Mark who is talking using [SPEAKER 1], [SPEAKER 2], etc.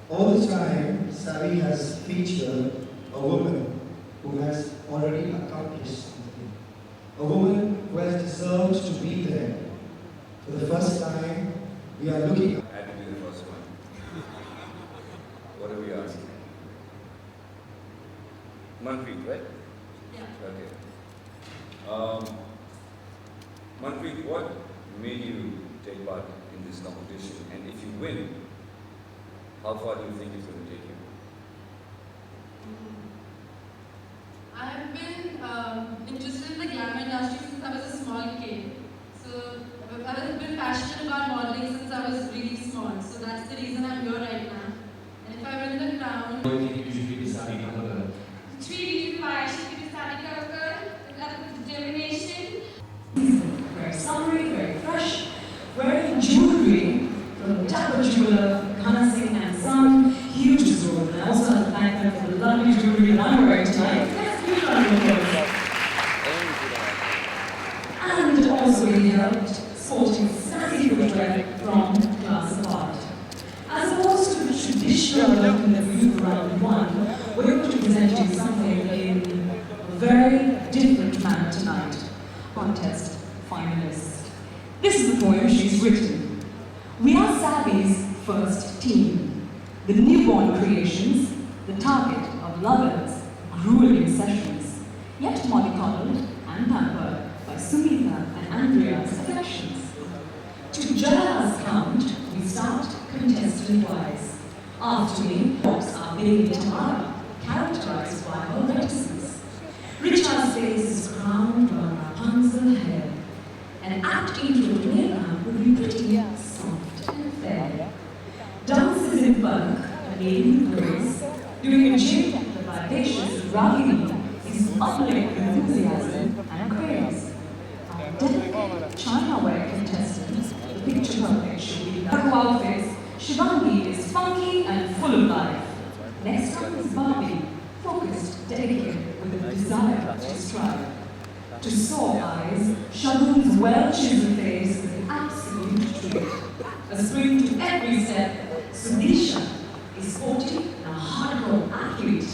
[SPEAKER 1] All the time, Sally has featured a woman who has already accomplished something. A woman who has deserved to be there. For the first time, we are looking at...
[SPEAKER 2] I had to be the first one. What are we asking? Manpreet, right?
[SPEAKER 3] Yeah.
[SPEAKER 2] Okay. Manpreet, what made you take part in this competition? And if you win, how far do you think it's going to take you?
[SPEAKER 3] I have been interested in the glamour industry since I was a small kid. So I have been passionate about modeling since I was really small. So that's the reason I'm here right now. And if I win the crown...
[SPEAKER 4] What do you think you should be deciding on the girl?
[SPEAKER 5] 3 reasons why I should be deciding on a girl. Determination.
[SPEAKER 6] Very summery, very fresh, wearing jewellery from the Dapper jeweler, Ghana Singh and Son. Huge resort. And I also have to thank them for the lovely jewellery that I'm wearing tonight. Let's give it a round of applause. And also really helped sporting snazzy footwear from Class Apart. As opposed to the traditional look in the youth round one, we're going to present you something in a very different manner tonight. Contest finalists. This is the poem she's written. We are Savvy's first team, the newborn creations, the target of lovers' grueling sessions, yet mollycoddled and pampered by Sunita and Andrea's affections. To judge count, we start contestant-wise. After me walks our baby Tamara, characterized by her reticence. Richard's face is crowned by Rapunzel hair, and acting to a playground would be pretty soft and fair. Dances in bulk, a maiden grace, doing a jig the vivacious Ravini is bubbling with enthusiasm and craze. Our delicate China-wear contestants, the picture perfect should be like outfits. Shivangi is funky and full of life. Next up is Barbie, focused, dedicated, with a desire to strive. To sore eyes, Shagun's well-chiseled face is an absolute treat. A spring to every step, Sudisha is sporty and a hardcore athlete.